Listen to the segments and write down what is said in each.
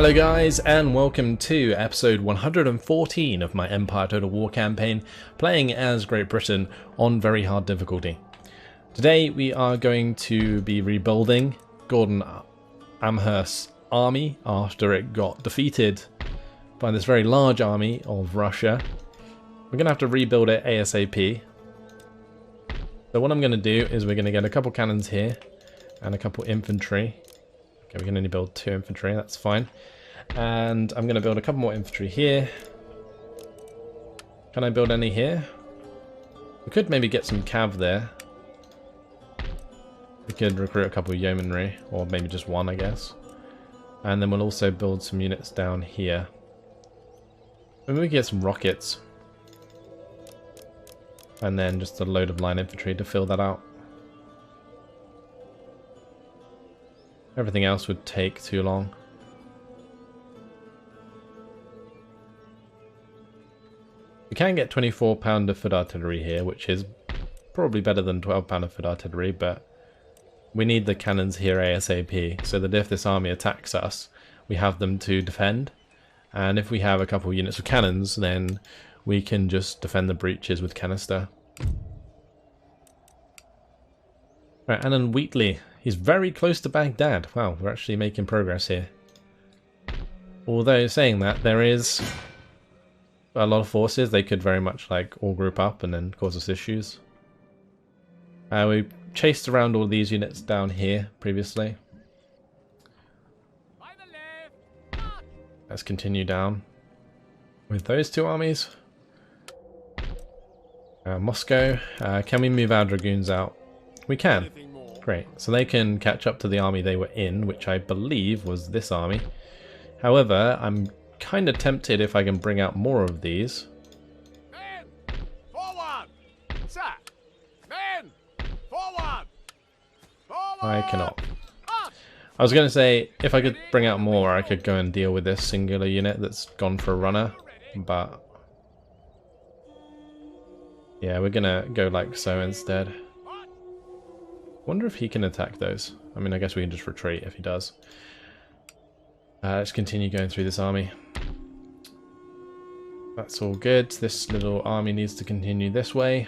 Hello guys, and welcome to episode 114 of my Empire Total War campaign, playing as Great Britain on very hard difficulty. Today we are going to be rebuilding Gordon Amherst's army after it got defeated by this very large army of Russia. We're going to have to rebuild it ASAP. So what I'm going to do is we're going to get a couple cannons here and a couple infantry. Okay, we can only build 2 infantry, that's fine. And I'm going to build a couple more infantry here. Can I build any here? We could maybe get some cav there. We could recruit a couple of yeomanry, or maybe just one, I guess. And then we'll also build some units down here. Maybe we can get some rockets. And then just a load of line infantry to fill that out. Everything else would take too long. We can get 24-pounder foot artillery here, which is probably better than 12-pounder foot artillery, but we need the cannons here ASAP, so that if this army attacks us, we have them to defend. And if we have a couple units of cannons, then we can just defend the breaches with canister. Right, and then Wheatley. He's very close to Baghdad. Wow, we're actually making progress here. Although, saying that, there is a lot of forces. They could very much like all group up and then cause us issues. We chased around all these units down here previously. Let's continue down with those 2 armies. Moscow. Can we move our dragoons out? We can. Great. So they can catch up to the army they were in, which I believe was this army. However, I'm kind of tempted if I can bring out more of these. Men! Forward! Sir! Men! Forward! Forward! I cannot. I was going to say, if I could bring out more, I could go and deal with this singular unit that's gone for a runner, but yeah, we're going to go like so instead. Wonder if he can attack those. I mean, I guess we can just retreat if he does. Let's continue going through this army. That's all good. This little army needs to continue this way.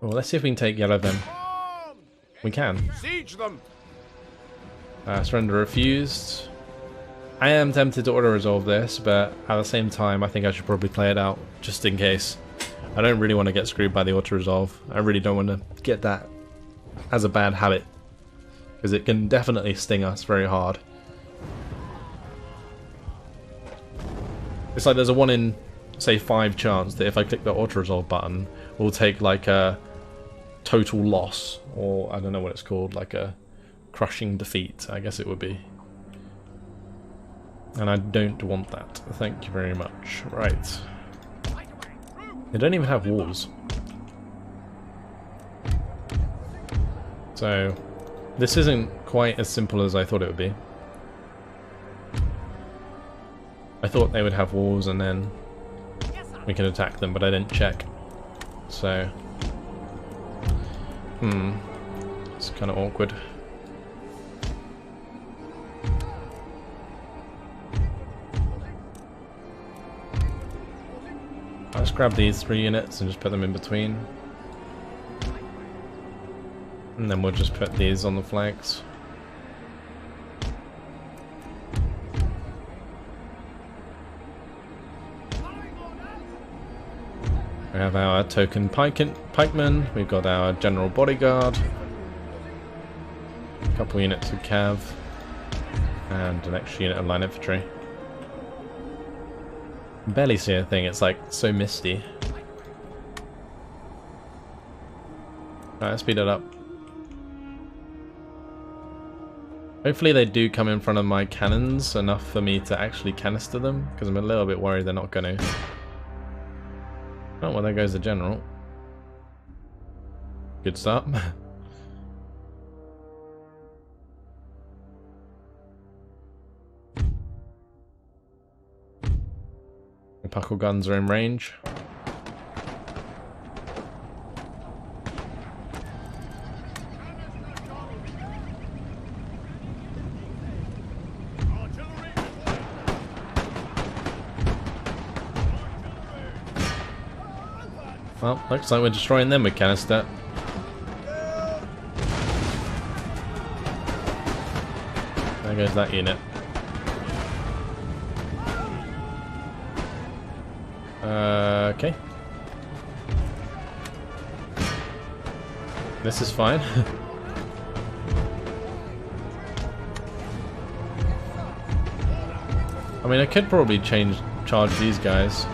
Well, let's see if we can take yellow then. We can. Siege them! Surrender refused. I am tempted to auto-resolve this, but at the same time, I think I should probably play it out, just in case. I don't really want to get screwed by the auto-resolve. I really don't want to get that as a bad habit, because it can definitely sting us very hard. It's like there's a 1 in, say, 5 chance that if I click the auto-resolve button, we'll take like a total loss, or I don't know what it's called, like a crushing defeat, I guess it would be. And I don't want that. Thank you very much. Right. They don't even have walls. So, this isn't quite as simple as I thought it would be. I thought they would have walls and then we can attack them, but I didn't check. So, it's kind of awkward. Let's grab these 3 units and just put them in between. And then we'll just put these on the flanks. We have our token pikemen, we've got our general bodyguard, a couple units of cav, and an extra unit of line infantry. I can barely see a thing, it's like so misty. Alright, let's speed it up. Hopefully they do come in front of my cannons enough for me to actually canister them, because I'm a little bit worried they're not going to. Oh, well, there goes the general. Good start. The puckle guns are in range. Well, looks like we're destroying them with canister. There goes that unit. Okay. This is fine. I mean, I could probably charge these guys.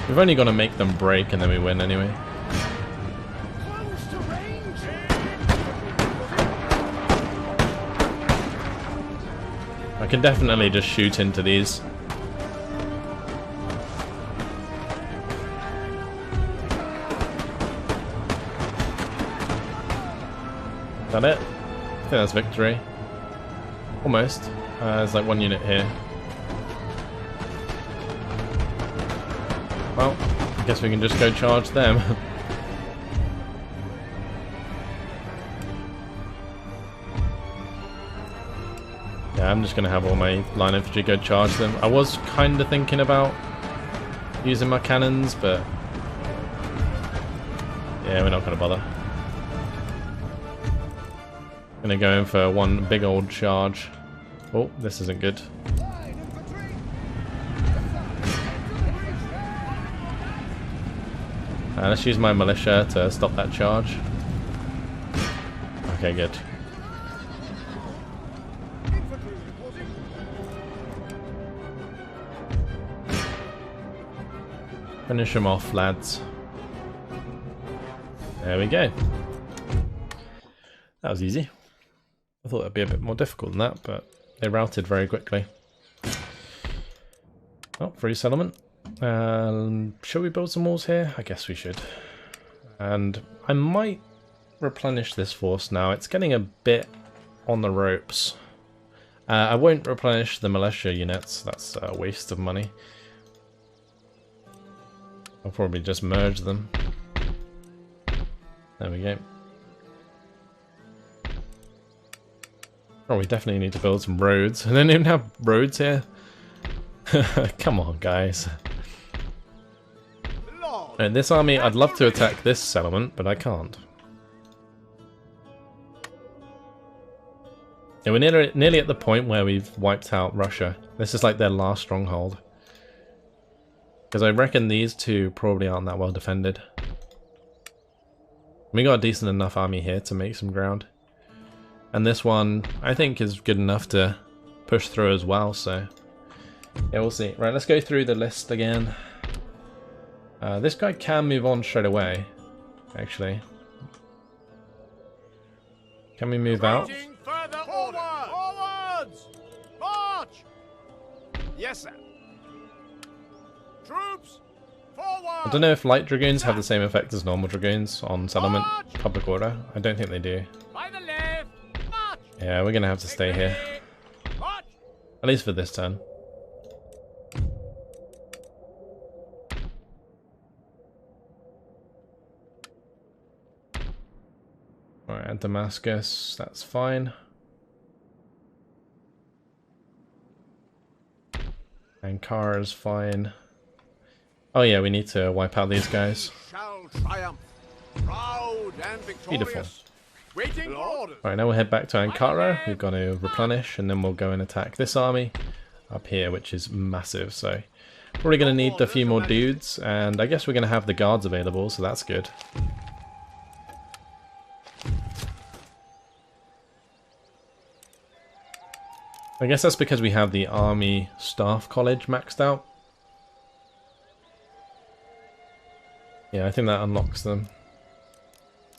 We've only got to make them break and then we win anyway. I can definitely just shoot into these. Is that it? I think that's victory. Almost. There's like one unit here. Well, I guess we can just go charge them. Yeah, I'm just going to have all my line infantry go charge them. I was kind of thinking about using my cannons, but yeah, we're not going to bother. Going to go in for one big old charge. Oh, this isn't good. Let's use my militia to stop that charge. Okay, good. Finish them off, lads. There we go. That was easy. I thought it'd be a bit more difficult than that, but they routed very quickly. Oh, free settlement. Should we build some walls here? I guess we should. And I might replenish this force now. It's getting a bit on the ropes. I won't replenish the militia units. That's a waste of money. I'll probably just merge them. There we go. Oh, we definitely need to build some roads. I don't even have roads here. Come on, guys. In this army, I'd love to attack this settlement, but I can't. Yeah, we're nearly at the point where we've wiped out Russia. This is like their last stronghold. Because I reckon these two probably aren't that well defended. We got a decent enough army here to make some ground. And this one, I think, is good enough to push through as well, so... yeah, we'll see. Right, let's go through the list again. This guy can move on straight away, actually. Can we move out? Forwards! March! Yes, sir. Troops, forward! I don't know if light dragoons have the same effect as normal dragoons on settlement public order. I don't think they do. By the left. March! Yeah, we're gonna have to stay here. March! At least for this turn. Alright, at Damascus, that's fine. Ankara's fine. Oh yeah, we need to wipe out these guys. Shall triumph, proud and victorious. Beautiful. Waiting for orders. Alright, now we'll head back to Ankara. We've got to replenish, and then we'll go and attack this army up here, which is massive. So probably going to need a few more dudes, and I guess we're going to have the guards available, so that's good. I guess that's because we have the Army Staff College maxed out. Yeah, I think that unlocks them.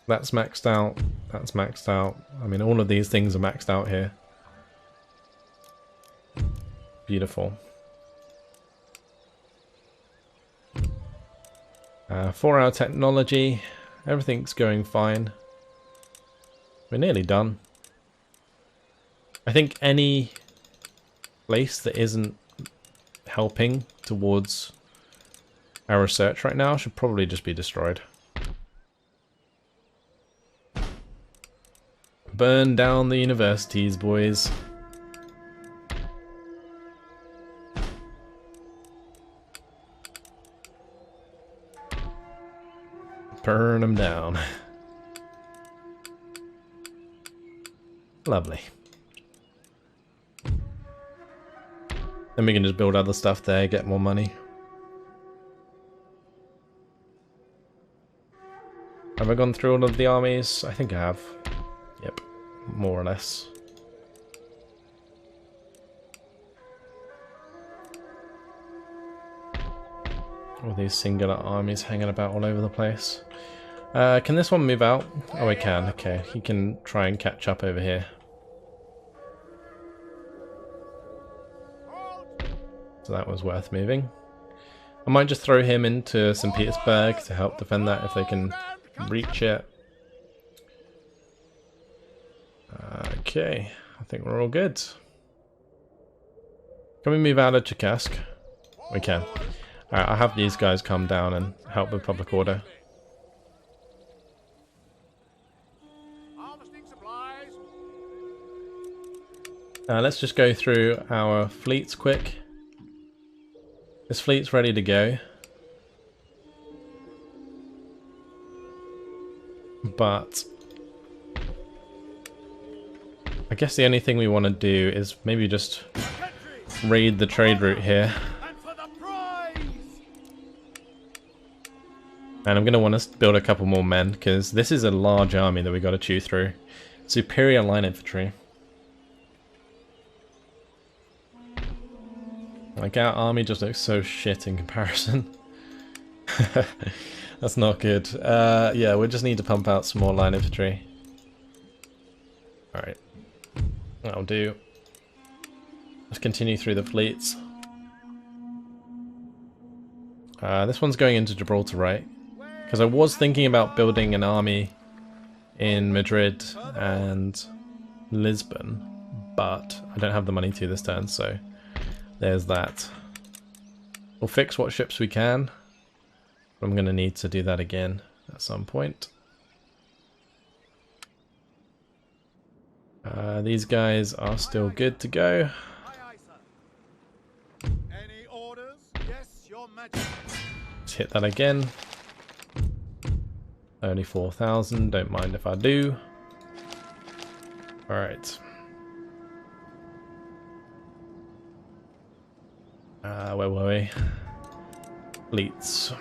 That's maxed out. That's maxed out. I mean, all of these things are maxed out here. Beautiful. 4-hour technology. Everything's going fine. We're nearly done. I think any place that isn't helping towards our research right now should probably just be destroyed. Burn down the universities, boys. Burn them down. Lovely. Then we can just build other stuff there, get more money. Have I gone through all of the armies? I think I have. Yep, more or less. All these singular armies hanging about all over the place. Can this one move out? Oh, it can. Okay, he can try and catch up over here. So that was worth moving. I might just throw him into St. Petersburg to help defend that if they can reach it. Okay, I think we're all good. Can we move out of Cherkassk? We can. Alright, I'll have these guys come down and help with public order. Let's just go through our fleets quick. This fleet's ready to go. But I guess the only thing we want to do is maybe just raid the trade route here. And I'm going to want to build a couple more men, because this is a large army that we got to chew through. Superior line infantry. Like, our army just looks so shit in comparison. That's not good. Yeah, we just need to pump out some more line infantry. Alright. That'll do. Let's continue through the fleets. This one's going into Gibraltar, right? Because I was thinking about building an army in Madrid and Lisbon, but I don't have the money to this turn, so there's that. We'll fix what ships we can, but I'm going to need to do that again at some point. These guys are still good to go. Any orders? Yes, Your Majesty. Let's hit that again. Only 4,000, don't mind if I do. Alright. Where were we? Fleets.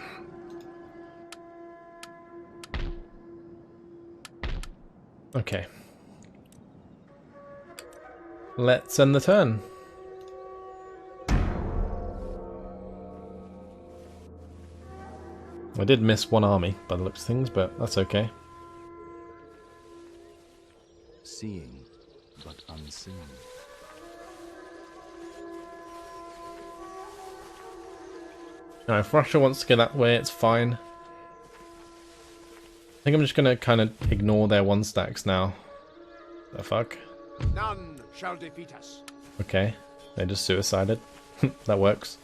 Okay. Let's end the turn. I did miss one army by the looks of things, but that's okay. Seeing, but unseen. Now, if Russia wants to go that way, it's fine. I think I'm just gonna kind of ignore their one stacks now. The fuck? None shall defeat us. Okay, they just suicided. That works.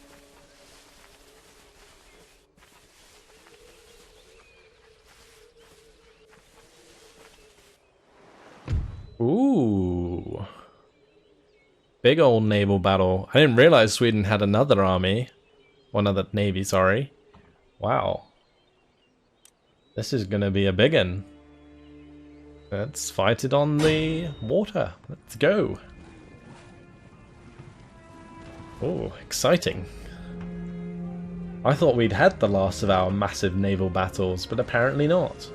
Ooh. Big old naval battle. I didn't realize Sweden had another army. Or another navy, sorry. Wow. This is gonna be a big one. Let's fight it on the water. Let's go. Oh, exciting. I thought we'd had the last of our massive naval battles, but apparently not.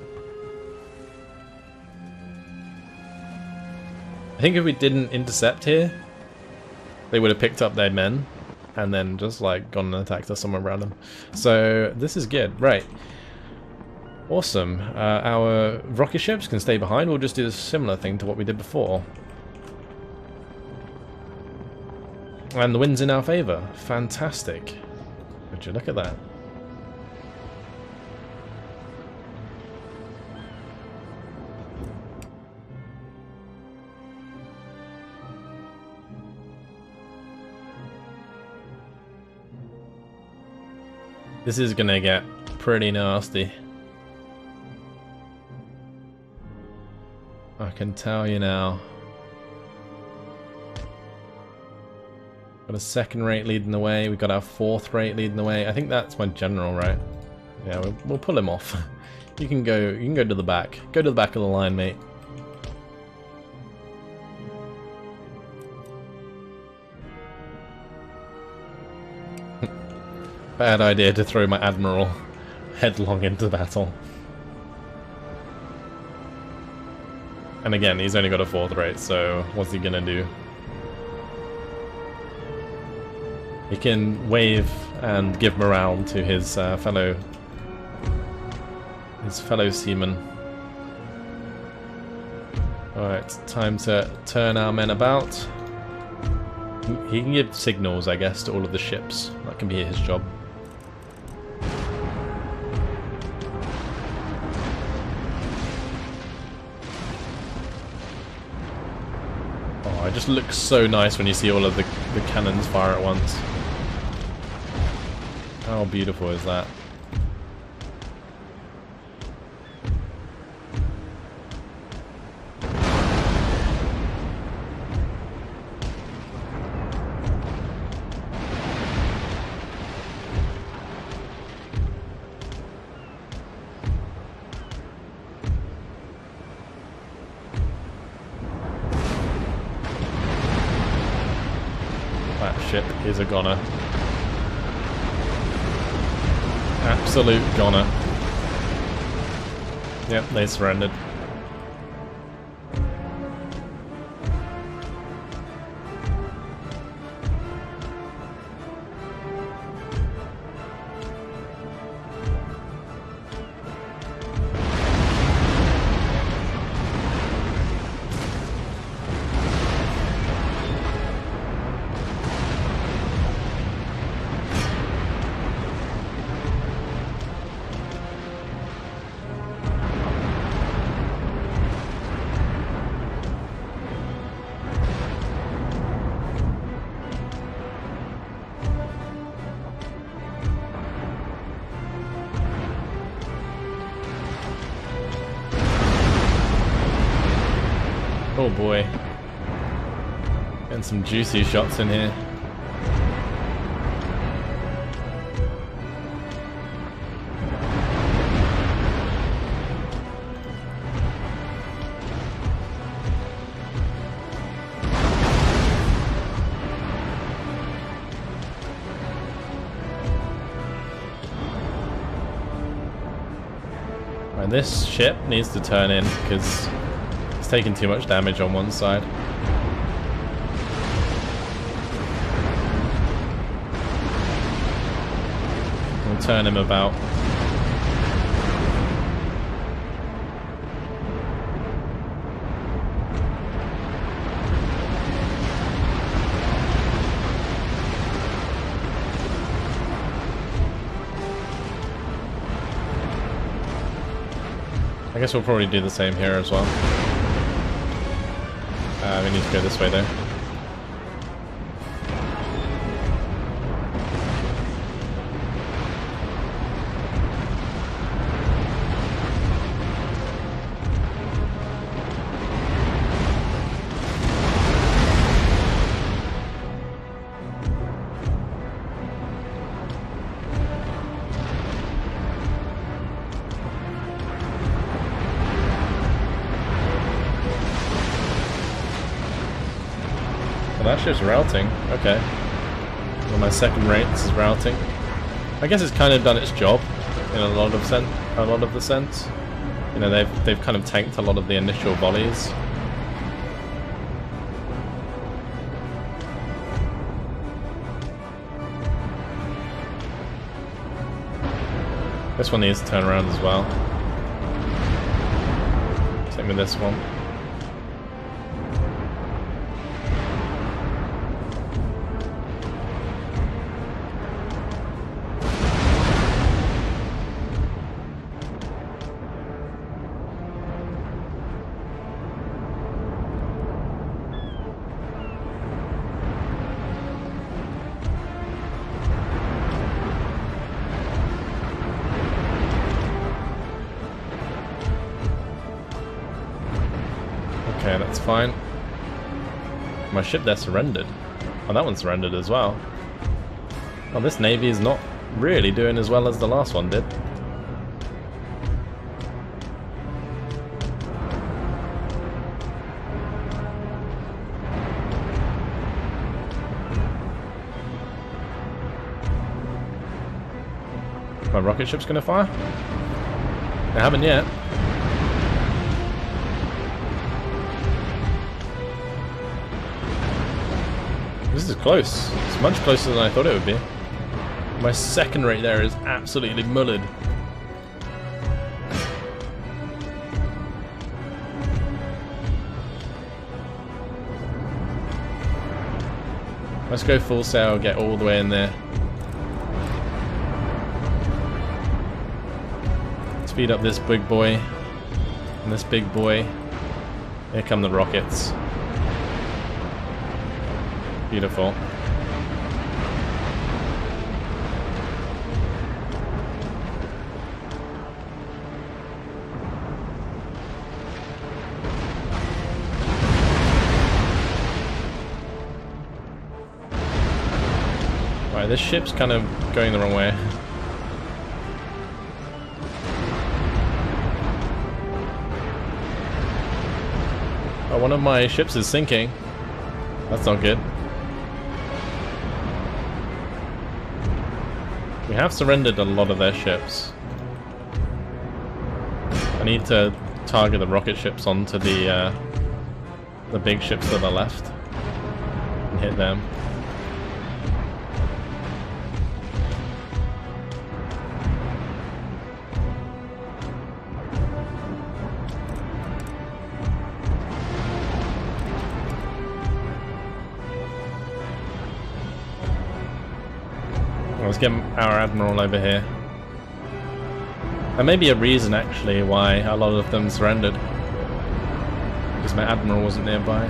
I think if we didn't intercept here, they would have picked up their men and then just like gone and attacked us somewhere random. So this is good. Right. Awesome. Our rocket ships can stay behind. We'll just do a similar thing to what we did before. And the wind's in our favour. Fantastic. Would you look at that? This is gonna get pretty nasty. I can tell you now. Got a second rate leading the way. We got our fourth rate leading the way. I think that's my general, right? Yeah, we'll pull him off. You can go. You can go to the back. Go to the back of the line, mate. Bad idea to throw my admiral headlong into battle. And again, he's only got a fourth rate, so what's he gonna do? He can wave and give morale to his fellow seamen. Alright, time to turn our men about. He can give signals, I guess, to all of the ships. That can be his job. Oh, it just looks so nice when you see all of the cannons fire at once. How beautiful is that? That ship is a goner. Absolute goner. Yep, they surrendered. Oh boy. Getting some juicy shots in here. Right, this ship needs to turn in because it's taking too much damage on one side. We'll turn him about. I guess we'll probably do the same here as well. We need to go this way though. That ship's routing. Okay. Well, my second rate is routing. I guess it's kind of done its job in a lot of the sense. You know, they've kind of tanked a lot of the initial volleys. This one needs to turn around as well. Same with this one. It's fine. My ship there surrendered. Oh, that one surrendered as well. Oh, this navy is not really doing as well as the last one did. My rocket ship's gonna fire? They haven't yet. This is close. It's much closer than I thought it would be. My second rate there is absolutely mullered. Let's go full sail, get all the way in there. Speed up this big boy and this big boy. Here come the rockets. Beautiful. Right, this ship's kind of going the wrong way. Oh, one of my ships is sinking. That's not good. We have surrendered a lot of their ships. I need to target the rocket ships onto the big ships to the left and hit them. Let's get our admiral over here. There may be a reason actually why a lot of them surrendered. Because my admiral wasn't nearby.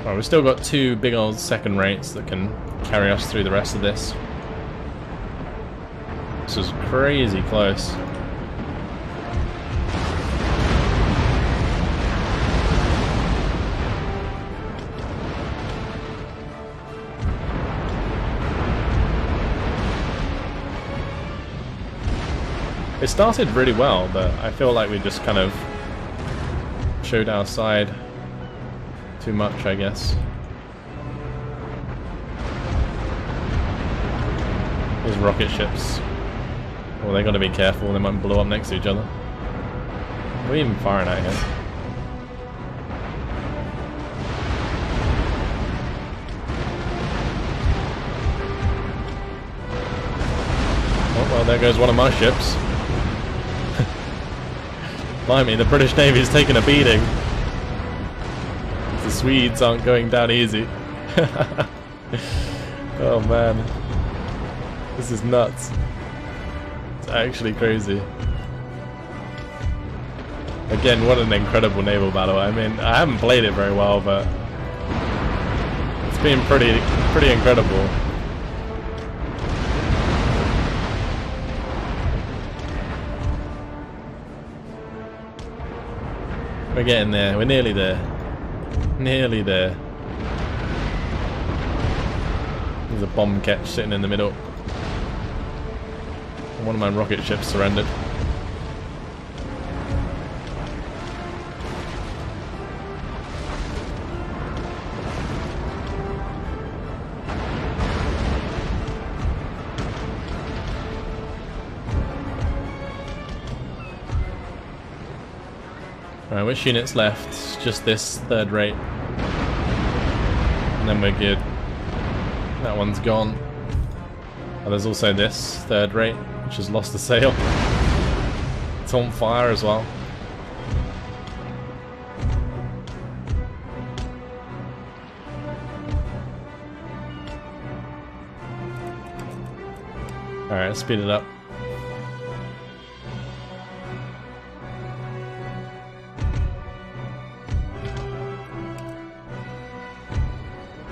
Right, we've still got two big old second rates that can carry us through the rest of this. This is crazy close. It started really well, but I feel like we just kind of showed our side too much, I guess. These rocket ships. Well, they gotta be careful, they might blow up next to each other. What are we even firing at here? Oh, well, there goes one of my ships. Blimey, the British Navy's taking a beating. The Swedes aren't going down easy. Oh man. This is nuts. It's actually crazy. Again, what an incredible naval battle. I mean, I haven't played it very well, but it's been pretty incredible. We're getting there. We're nearly there. Nearly there. There's a bomb catch sitting in the middle. One of my rocket ships surrendered. Alright, which unit's left? It's just this third rate. And then we're good. That one's gone. Oh, there's also this third rate, which has lost the sail. It's on fire as well. Alright, speed it up.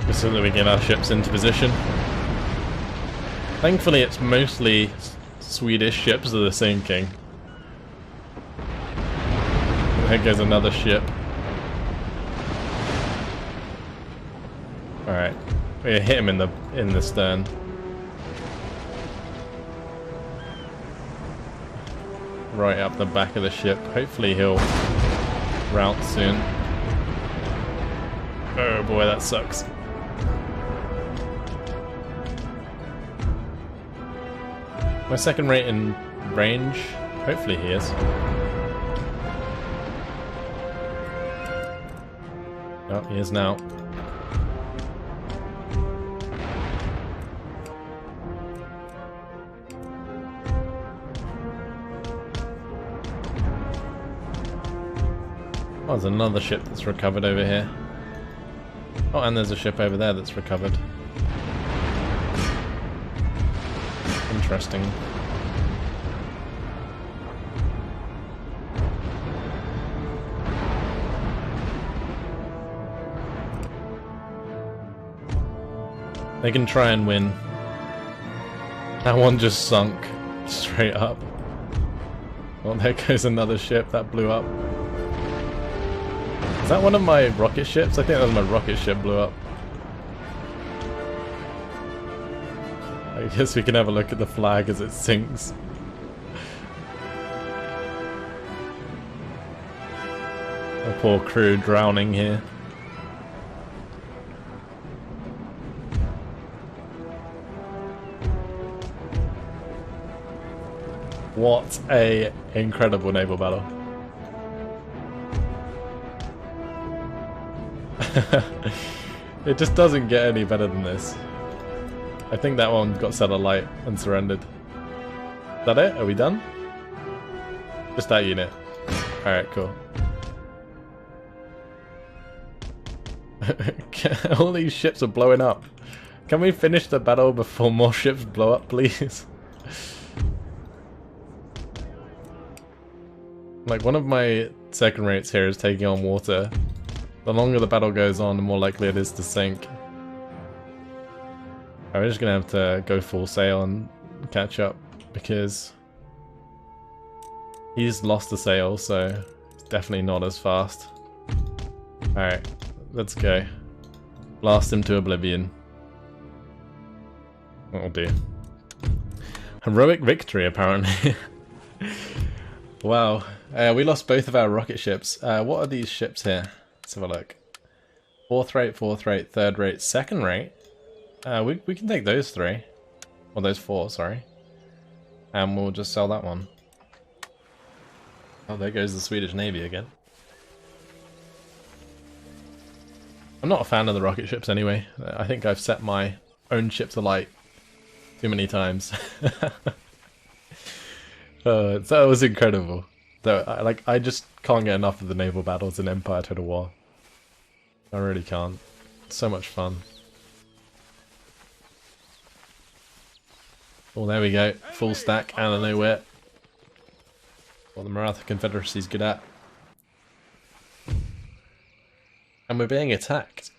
Just so that we get our ships into position. Thankfully it's mostly Swedish ships that are sinking. There goes another ship. Alright. We hit him in the stern. Right up the back of the ship. Hopefully he'll rout soon. Oh boy, that sucks. My second rate in range? Hopefully he is. Oh, he is now. Oh, there's another ship that's recovered over here. Oh, and there's a ship over there that's recovered. Interesting. They can try and win. That one just sunk straight up. Well, there goes another ship that blew up. Is that one of my rocket ships? I think that was my rocket ship blew up. I guess we can have a look at the flag as it sinks. The poor crew drowning here. What a incredible naval battle. It just doesn't get any better than this. I think that one got set alight and surrendered. Is that it? Are we done? Just that unit. Alright, cool. All these ships are blowing up. Can we finish the battle before more ships blow up, please? Like, one of my second rates here is taking on water. The longer the battle goes on, the more likely it is to sink. I'm just gonna have to go full sail and catch up, because he's lost the sail, so it's definitely not as fast. Alright, let's go. Blast him to oblivion. That'll do. Heroic victory, apparently. Wow. We lost both of our rocket ships. What are these ships here? Let's have a look. 4th rate, 3rd rate, 2nd rate. We can take those 3. Or those 4, sorry. And we'll just sell that one. Oh, there goes the Swedish Navy again. I'm not a fan of the rocket ships anyway. I think I've set my own ships alight too many times. That was incredible. So, I just can't get enough of the naval battles in Empire Total War. I really can't. It's so much fun. Oh, there we go. Full stack out of nowhere. What the Maratha Confederacy's good at. And we're being attacked.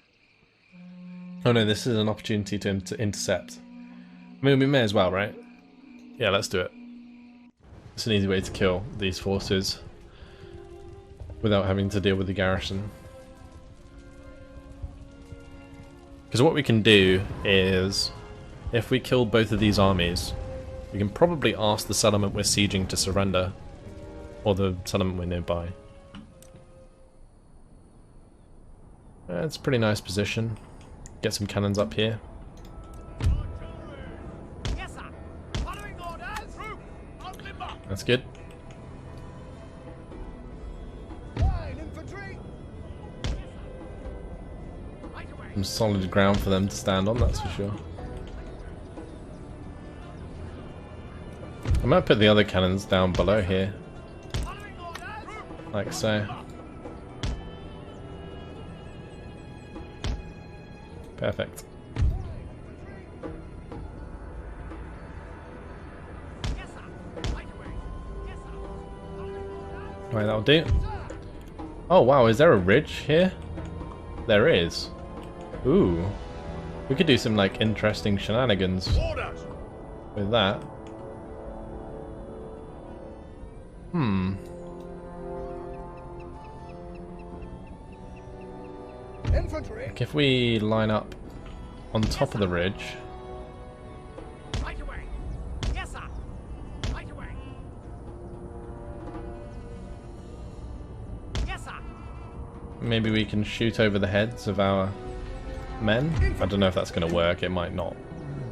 Oh no, this is an opportunity to intercept. I mean, we may as well, right? Yeah, let's do it. It's an easy way to kill these forces without having to deal with the garrison. Because what we can do is, if we kill both of these armies, we can probably ask the settlement we're sieging to surrender, or the settlement we're nearby. It's a pretty nice position. Get some cannons up here. That's good. Some solid ground for them to stand on, that's for sure. I might put the other cannons down below here. Like so. Perfect. Right, that'll do. Oh wow, is there a ridge here? There is. Ooh. We could do some like interesting shenanigans Orders. with that. Hmm. Infantry. Like if we line up on top of the ridge. Right away. Yes, sir. Right away. Yes, sir. Maybe we can shoot over the heads of our men. I don't know if that's going to work. It might not,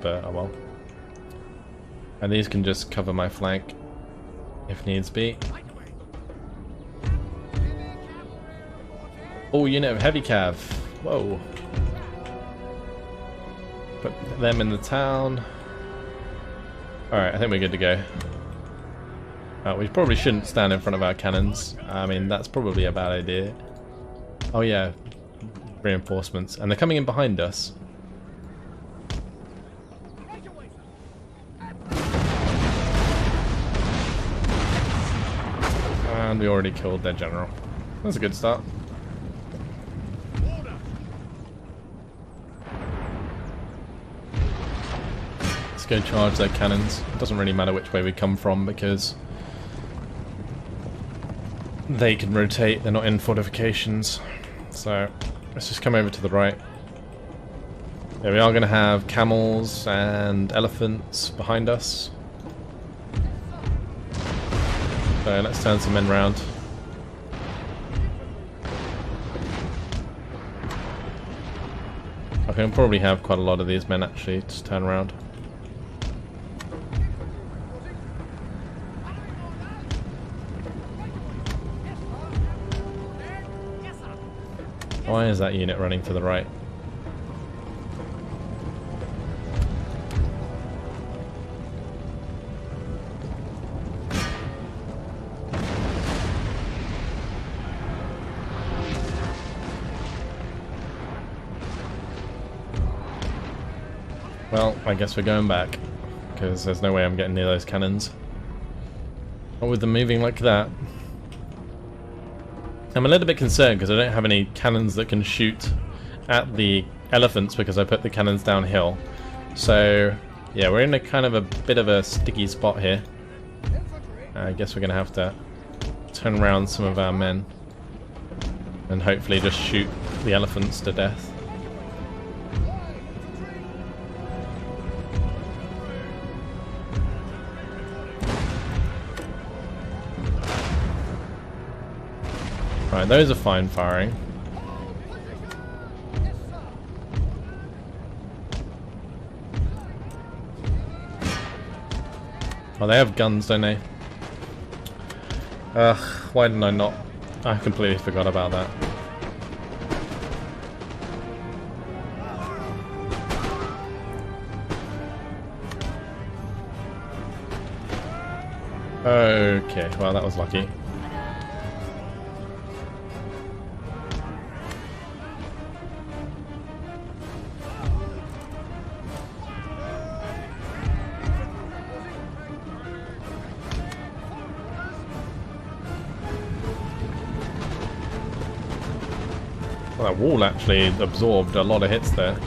but oh well. And these can just cover my flank if needs be. Right away. Oh, unit of heavy cav. Whoa. Put them in the town. Alright, I think we're good to go. We probably shouldn't stand in front of our cannons. I mean, that's probably a bad idea. Oh yeah, reinforcements. And they're coming in behind us. Right away, sir. And we already killed their general. That's a good start. Order. Let's go charge their cannons. It doesn't really matter which way we come from because they can rotate, they're not in fortifications. So let's just come over to the right. Yeah, we are going to have camels and elephants behind us. So let's turn some men round. I can probably have quite a lot of these men actually just turn around. Why is that unit running to the right? Well, I guess we're going back, because there's no way I'm getting near those cannons. Not with them moving like that. I'm a little bit concerned because I don't have any cannons that can shoot at the elephants because I put the cannons downhill. So, yeah, we're in a kind of a bit of a sticky spot here. I guess we're going to have to turn around some of our men and hopefully just shoot the elephants to death. Right, those are fine firing. Oh, they have guns, don't they? Ugh, why didn't I not? I completely forgot about that. Okay, well that was lucky. Well, that wall actually absorbed a lot of hits there.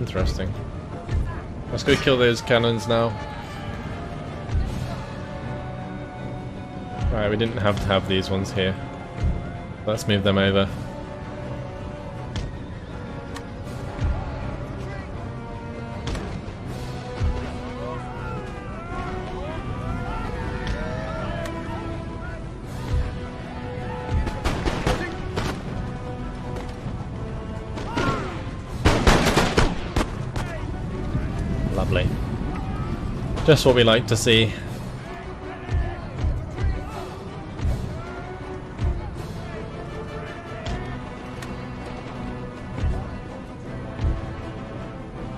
Interesting. Let's go kill those cannons now. Alright, we didn't have to have these ones here. Let's move them over. Lovely. Just what we like to see.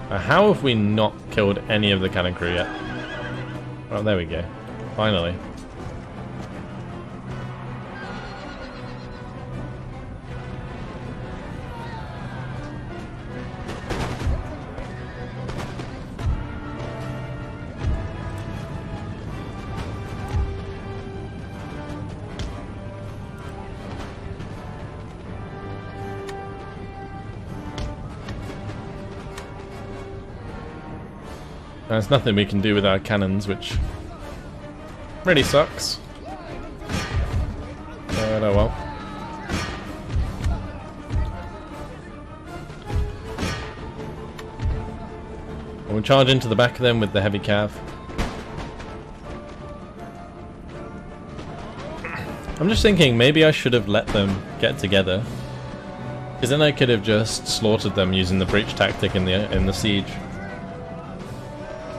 How have we not killed any of the cannon crew yet? Oh, there we go. Finally. There's nothing we can do with our cannons, which really sucks. But oh well. We'll charge into the back of them with the heavy cav. I'm just thinking maybe I should have let them get together, because then I could have just slaughtered them using the breach tactic in the siege.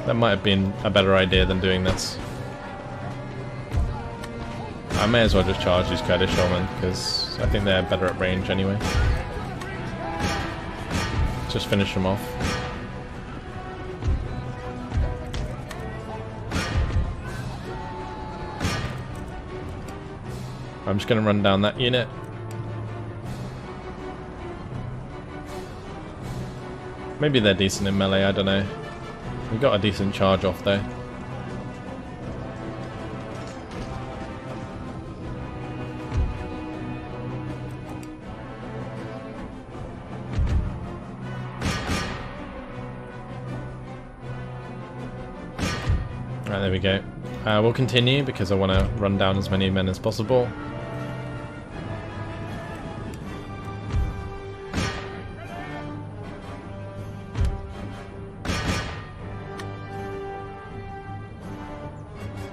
That might have been a better idea than doing this. I may as well just charge these Kurdish showmen, because I think they're better at range anyway. Just finish them off. I'm just going to run down that unit. Maybe they're decent in melee, I don't know. We got a decent charge off though. Right, there we go. We'll continue because I want to run down as many men as possible.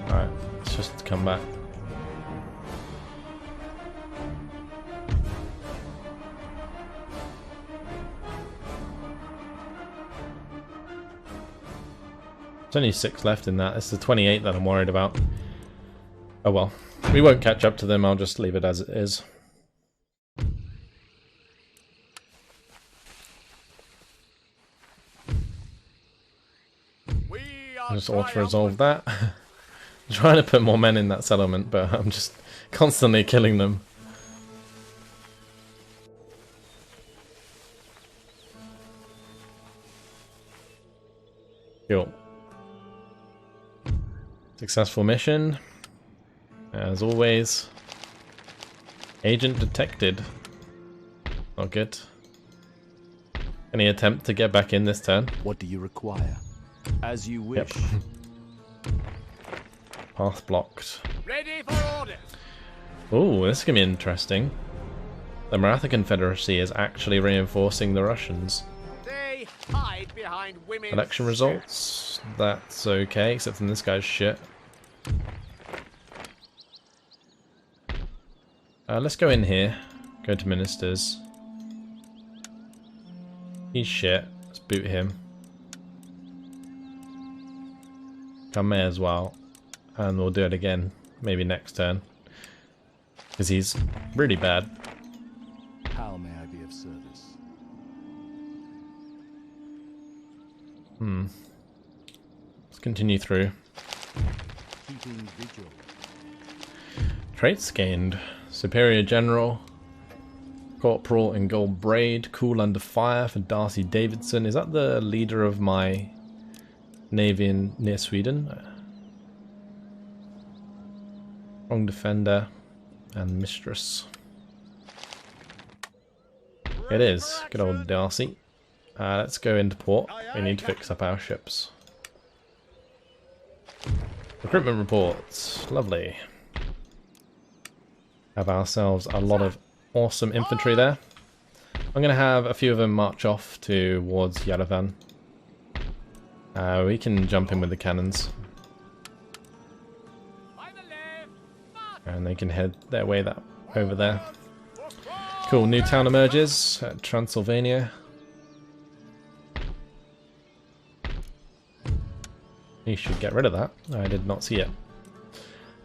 Alright, let's just come back. There's only 6 left in that. It's the 28 that I'm worried about. Oh well. We won't catch up to them, I'll just leave it as it is. I'll just auto-resolve that. I'm trying to put more men in that settlement, but I'm just constantly killing them. Cool. Successful mission. As always. Agent detected. Not good. Any attempt to get back in this turn? What do you require? As you wish. Yep. Path blocked. Ready for orders. Oh, this is going to be interesting. The Maratha Confederacy is actually reinforcing the Russians. They hide behind women's Election results. That's okay, except from this guy's shit. Let's go in here. Go to ministers. He's shit. Let's boot him. Come here as well. And we'll do it again. Maybe next turn. Because he's really bad. How may I be of service? Let's continue through. Keeping vigil. Traits gained. Superior General. Corporal in gold braid. Cool under fire for Darcy Davidson. Is that the leader of my navy near Sweden? Strong defender and mistress. It is. Good old Darcy. Let's go into port. We need to fix up our ships. Recruitment reports. Lovely. Have ourselves a lot of awesome infantry there. I'm going to have a few of them march off towards Yerevan. We can jump in with the cannons. And they can head their way over there. Cool, new town emerges at Transylvania. You should get rid of that. I did not see it.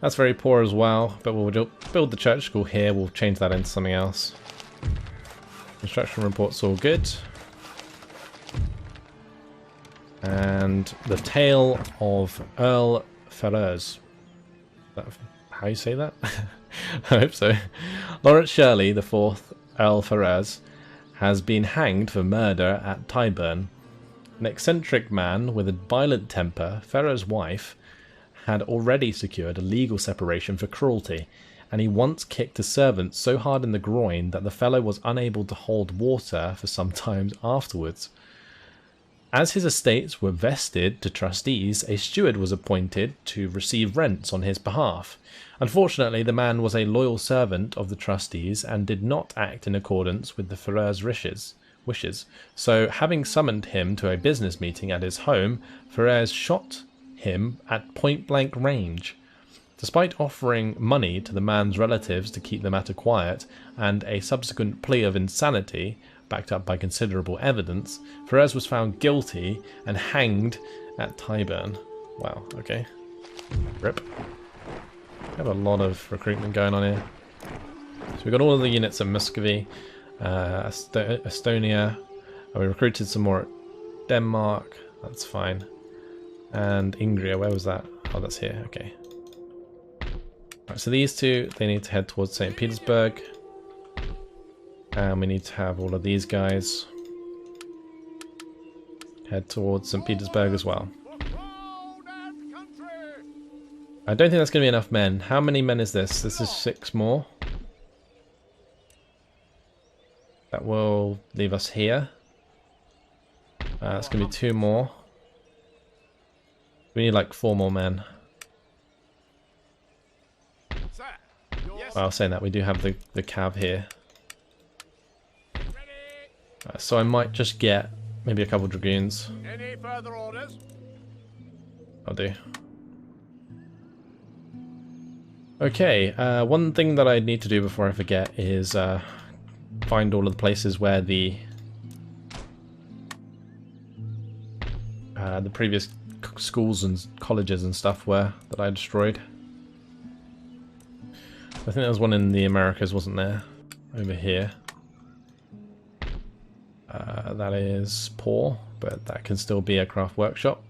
That's very poor as well, but we'll build the church school here. We'll change that into something else. Construction report's all good. And the tale of Earl Ferrers. Is that how you say that? I hope so. Lawrence Shirley, the 4th Earl Ferrers, has been hanged for murder at Tyburn. An eccentric man with a violent temper, Ferrers' wife, had already secured a legal separation for cruelty, and he once kicked a servant so hard in the groin that the fellow was unable to hold water for some time afterwards. As his estates were vested to trustees, a steward was appointed to receive rents on his behalf. Unfortunately, the man was a loyal servant of the trustees and did not act in accordance with the Ferrer's wishes. So, having summoned him to a business meeting at his home, Ferrers shot him at point-blank range. Despite offering money to the man's relatives to keep the matter quiet, and a subsequent plea of insanity, backed up by considerable evidence, Ferrers was found guilty and hanged at Tyburn. Wow, okay. RIP. We have a lot of recruitment going on here. So we've got all of the units at Muscovy, Estonia, and we recruited some more at Denmark, that's fine. And Ingria, where was that? Oh, that's here, okay. Right, so these two, they need to head towards St. Petersburg. And we need to have all of these guys head towards St. Petersburg as well. I don't think that's going to be enough men. How many men is this? This is 6 more. That will leave us here. That's going to be 2 more. We need like 4 more men. Well, saying that, we do have the cav here. So I might just get maybe a couple dragoons. Any further orders? I'll do. Okay, one thing that I need to do before I forget is find all of the places where the previous schools and colleges and stuff were that I destroyed. I think there was one in the Americas, wasn't there? Over here. That is poor, but that can still be a craft workshop.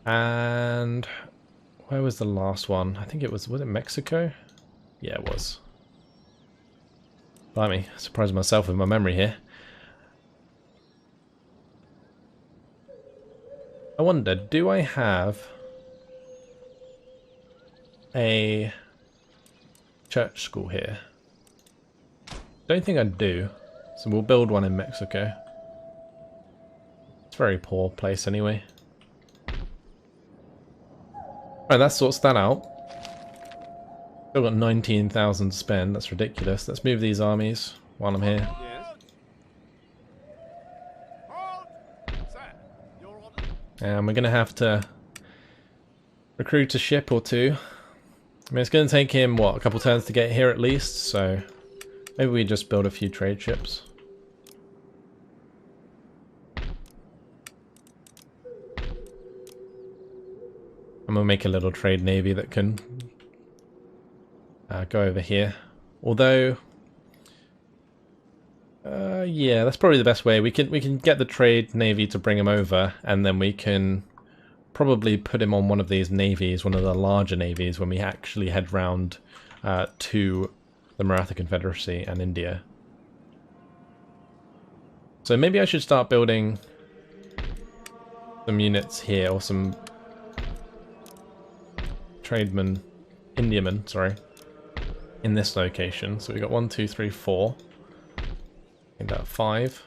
And where was the last one? I think it was it Mexico? Yeah, it was. Blimey, I surprised myself with my memory here. I wonder, do I have a church school here? Don't think I do. So we'll build one in Mexico. It's a very poor place anyway. Right, that sorts that out. Still got 19,000 to spend, that's ridiculous. Let's move these armies while I'm here. And we're going to have to recruit a ship or 2. I mean, it's going to take him, what, a couple turns to get here at least, so maybe we just build a few trade ships. And we'll make a little trade navy that can go over here. Although, yeah, that's probably the best way. We can get the trade navy to bring him over, and then we can probably put him on one of these navies, one of the larger navies, when we actually head round to the Maratha Confederacy and India. So maybe I should start building some units here, or some trademen, Indiamen, sorry, in this location. So we got 1, 2, 3, 4. I think about 5.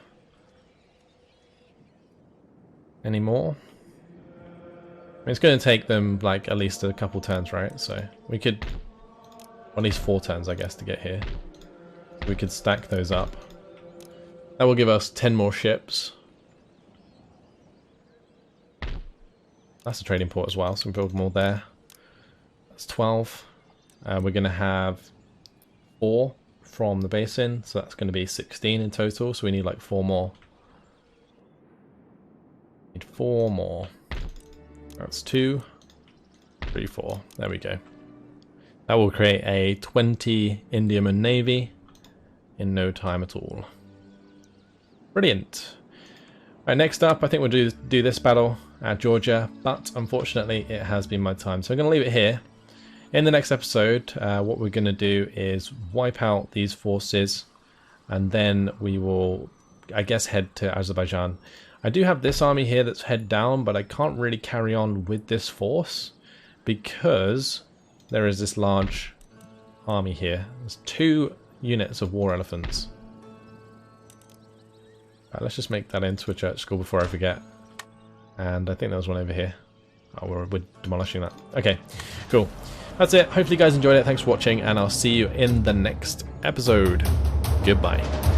Any more? I mean, it's going to take them like at least a couple turns, right? So we could, at least 4 turns, I guess, to get here. So we could stack those up. That will give us 10 more ships. That's a trading port as well, so we build more there. That's 12. We're going to have 4 from the basin, so that's going to be 16 in total, so we need like 4 more. Need 4 more. That's 2, 3, 4. There we go. That will create a 20 Indiaman navy in no time at all. Brilliant. Right, next up, I think we'll do this battle at Georgia, but unfortunately it has been my time, so I'm going to leave it here. In the next episode, what we're going to do is wipe out these forces, and then we will, I guess, head to Azerbaijan. I do have this army here that's head down, but I can't really carry on with this force because there is this large army here. There's 2 units of war elephants. Right, let's just make that into a church school before I forget. And I think there was one over here. Oh, we're demolishing that. Okay, cool. That's it. Hopefully you guys enjoyed it. Thanks for watching, and I'll see you in the next episode. Goodbye.